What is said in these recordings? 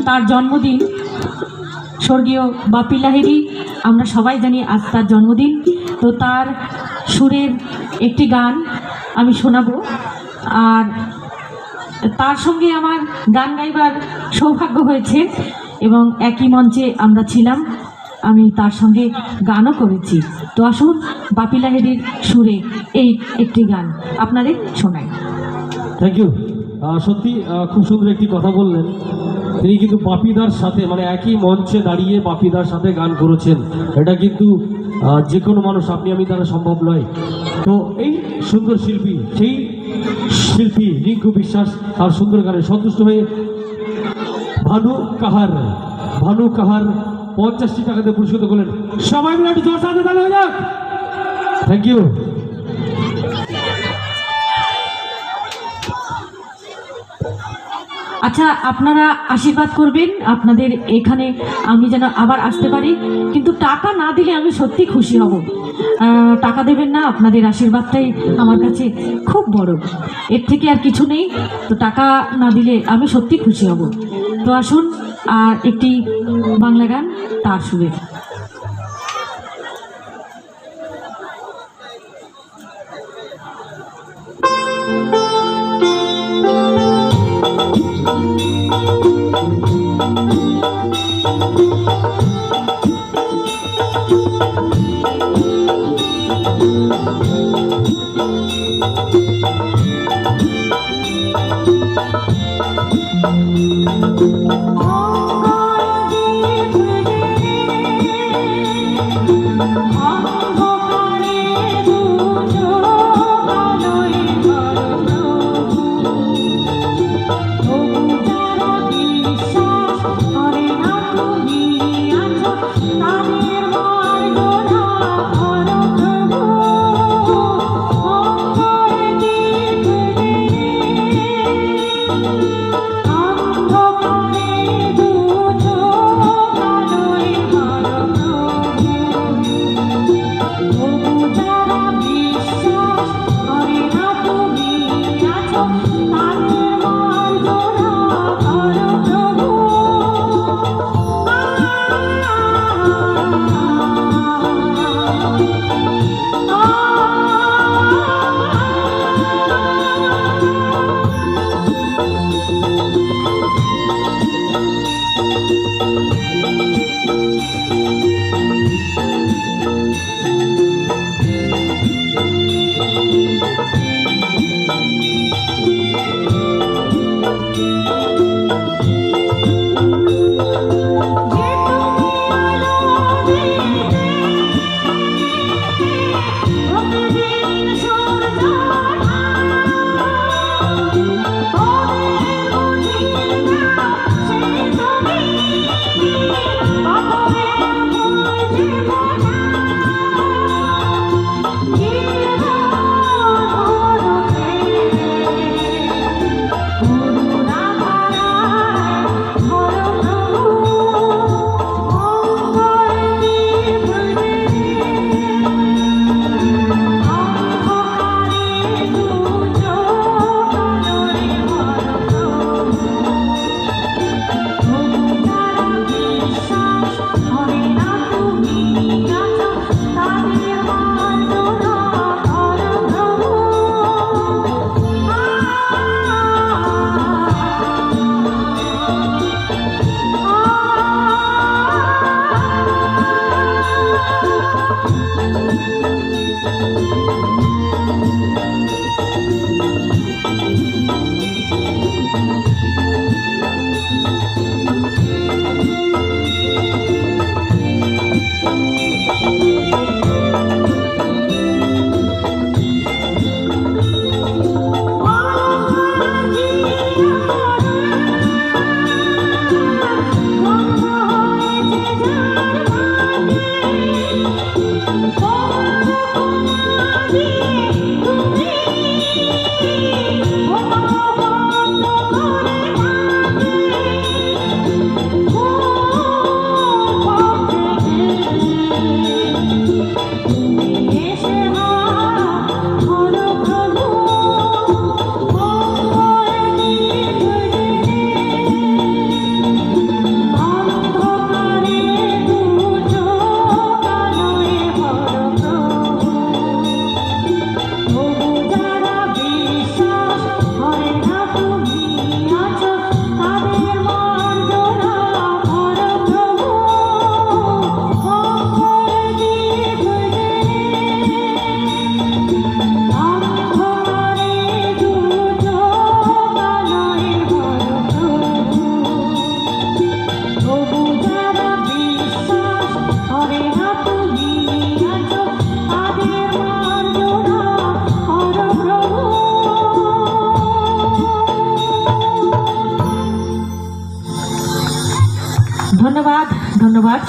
তার জন্মদিন, স্বর্গীয় বাপি লাহিড়ী, আমরা সবাই জানি আজ তার জন্মদিন। তো তার সুরের একটি গান আমি শোনাবো, আর তার সঙ্গে আমার গান গাইবার সৌভাগ্য হয়েছে এবং একই মঞ্চে আমরা ছিলাম, আমি তার সঙ্গে গানও করেছি। তো আসুন বাপি লাহিড়ীর সুরে এই একটি গান আপনাদের শোনাই। Thank you. সত্যি খুব সুন্দর একটি কথা বললেন। তিনি কিন্তু বাপিদার সাথে, মানে একই মঞ্চে দাঁড়িয়ে বাপিদার সাথে গান করেছেন। এটা কিন্তু যে কোনো মানুষ, আপনি আমি দ্বারা সম্ভব নয়। তো এই সুন্দর শিল্পী, সেই শিল্পী রিঙ্কু বিশ্বাস তার সুন্দর গানে সন্তুষ্ট হয়ে ভানু কাহার 50টি টাকাতে পুরস্কৃত করলেন। সবাই মিলে একটু জোর সাথে তাহলে হয়ে যাক। Thank you. আচ্ছা, আপনারা আশীর্বাদ করবেন আপনাদের এখানে আমি যেন আবার আসতে পারি, কিন্তু টাকা না দিলে আমি সত্যি খুশি হব। টাকা দেবেন না, আপনাদের আশীর্বাদটাই আমার কাছে খুব বড়, এর থেকে আর কিছু নেই। তো টাকা না দিলে আমি সত্যি খুশি হব। তো আসুন আর একটি বাংলা গান তার সুরে।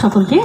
সকলকে।